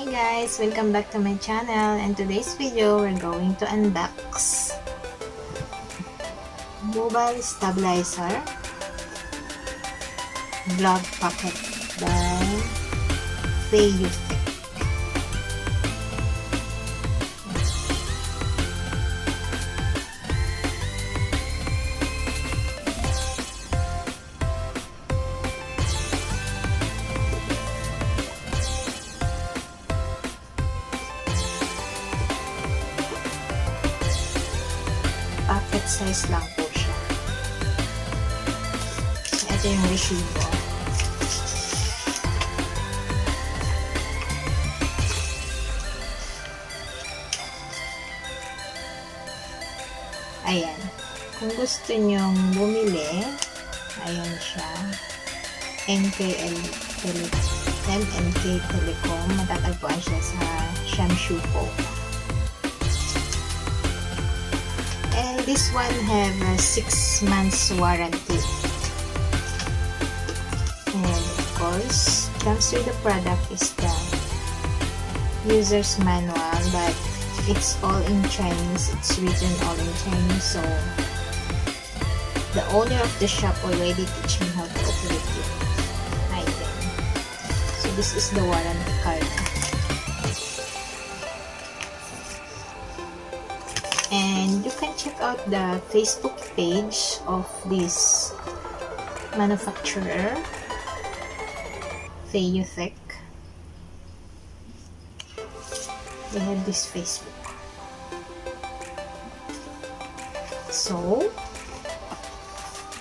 Hi guys! Welcome back to my channel, and today's video we're going to unbox mobile stabilizer VLOGpocket by FeiyuTech. Pocket size lang po siya. Ito yung resibo. Ayan. Kung gusto nyong bumili, ayan siya. MNK Telecom. Matatagpuan siya sa Shamshu po. And this one have a 6 months warranty. And of course, comes with the product is the user's manual, but it's all in Chinese. It's written all in Chinese, so the owner of the shop already teach me how to operate the item. So this is the warranty card. And you can check out the Facebook page of this manufacturer, FeiyuTech. They have this Facebook. So,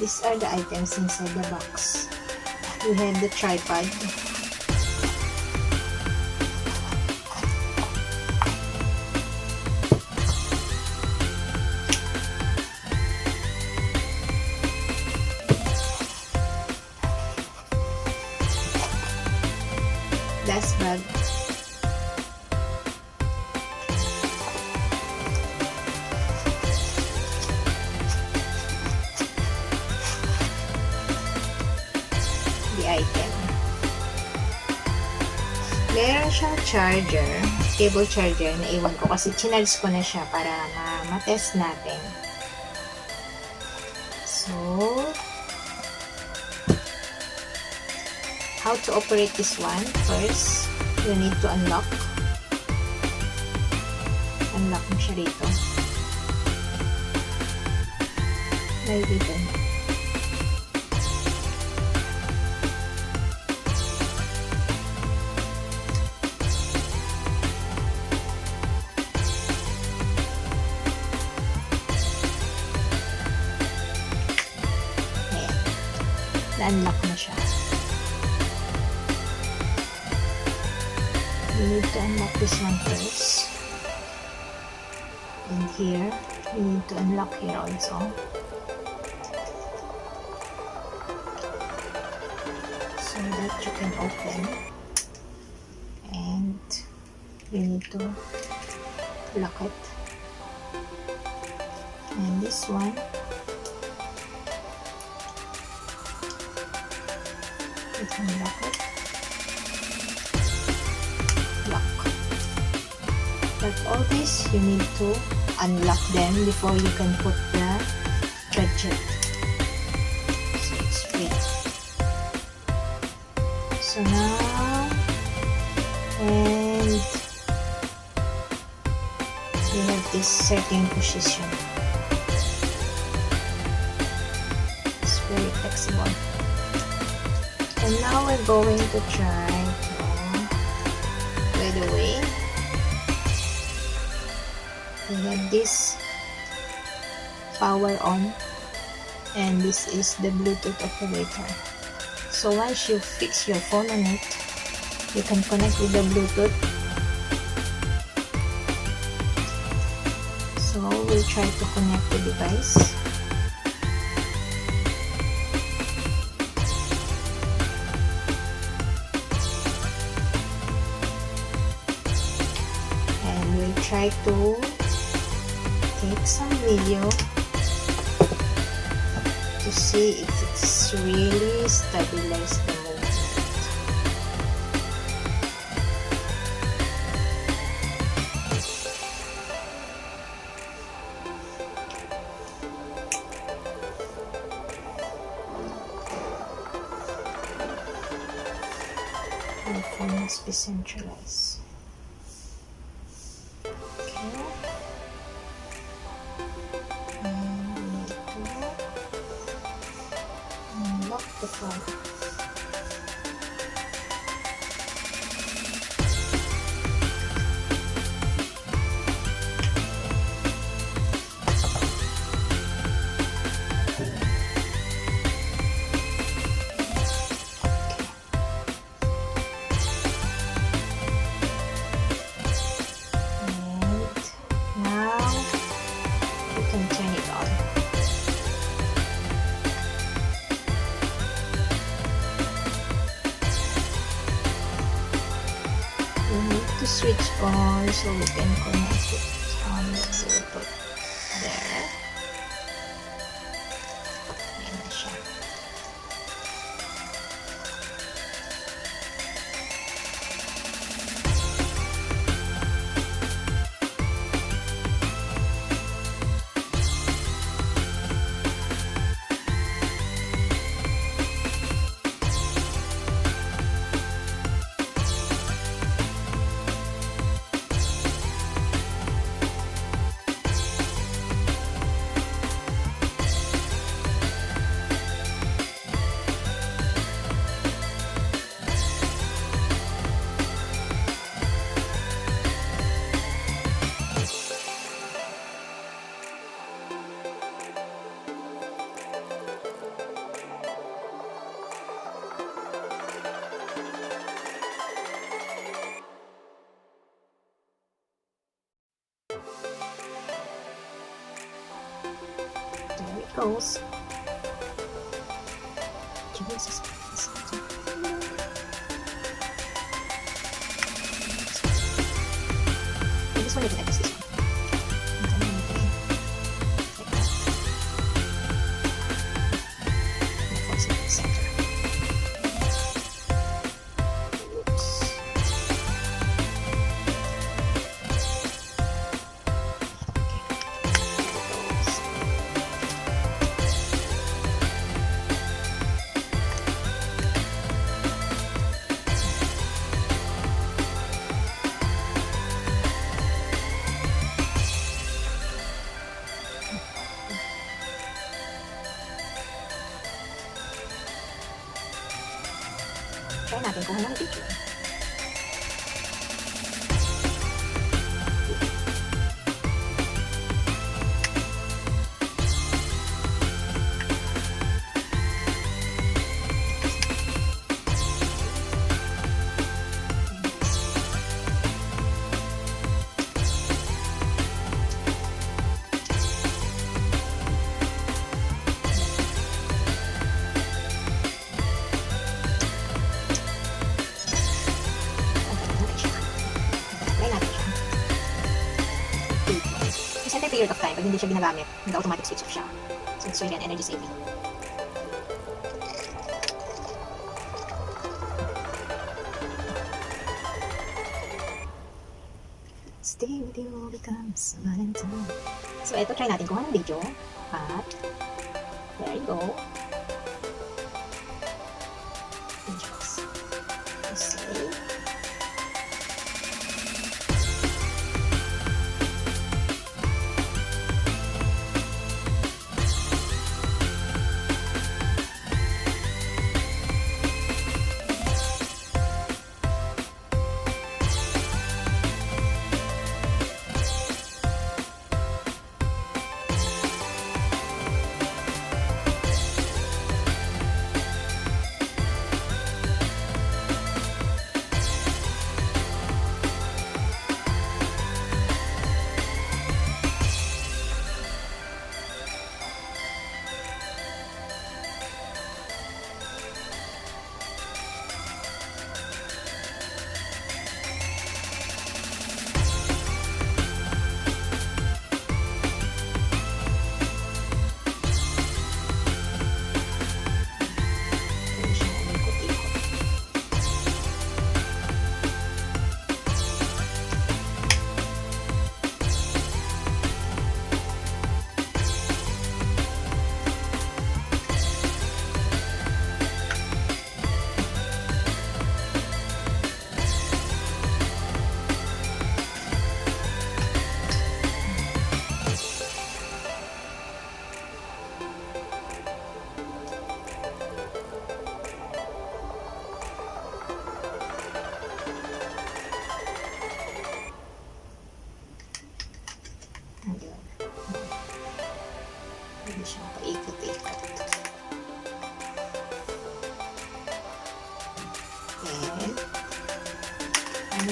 these are the items inside the box. We have the tripod. Dust bag. The item. Meron siyang charger, cable charger, na iwan ko kasi chinarge ko na siya para ma-test natin. So, how to operate this one? First, you need to unlock. Unlock mo siya rito. Dahil dito. Ayan. Na-unlock na siya. You need to unlock this one first. And here, you need to unlock here also. So that you can open. And you need to lock it. And this one, you can lock it. But all this, you need to unlock them before you can put the gadget. So it's free. So now, and you have this certain position. It's very flexible. And now we're going to try to, by the way, we have this power on, and this is the Bluetooth operator. So once you fix your phone on it, you can connect with the Bluetooth. So we'll try to connect the device. And we'll try to take some video to see if it's really stabilized the movement. must be centralized. Okay. And we need to unlock the phone. To switch on so we can connect it on the Bluetooth there. Ayan na siya. There it goes. Jesus. I just wanted to test this one. Try natin kung anong picture. Period of time, pag hindi siya ginagamit, nag-automatic switch off siya. So it's really an energy saving. Stay with you becomes Valentine. So ito, try natin kung anong video. At, there you go. Just save.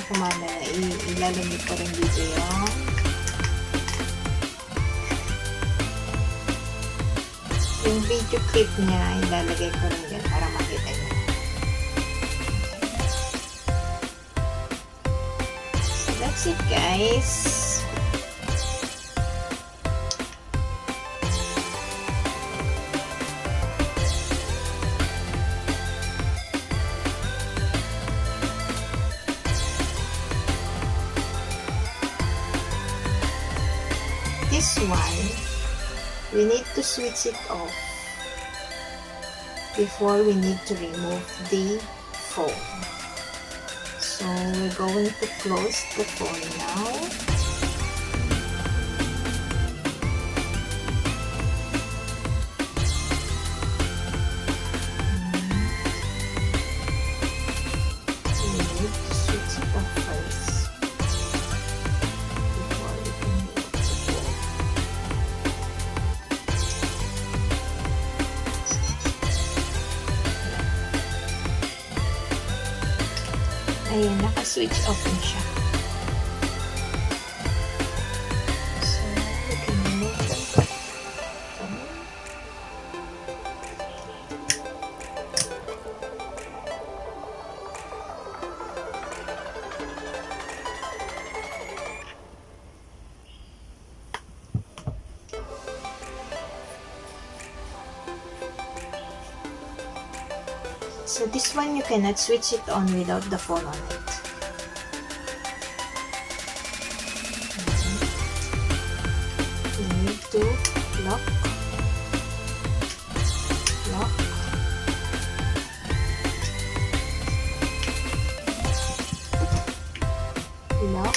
yung kumanda na ilalagay ko rin dito yung video clip niya, ilalagay ko rin dyan para makita niyo. So that's it guys. This one, we need to switch it off before we need to remove the phone. So we're going to close the phone now. We need to switch it off first before we can remove the phone. Ayan, naka-switch off na siya. So, we can remove the phone. So this one you cannot switch it on without the phone on it. You need to lock, lock, lock,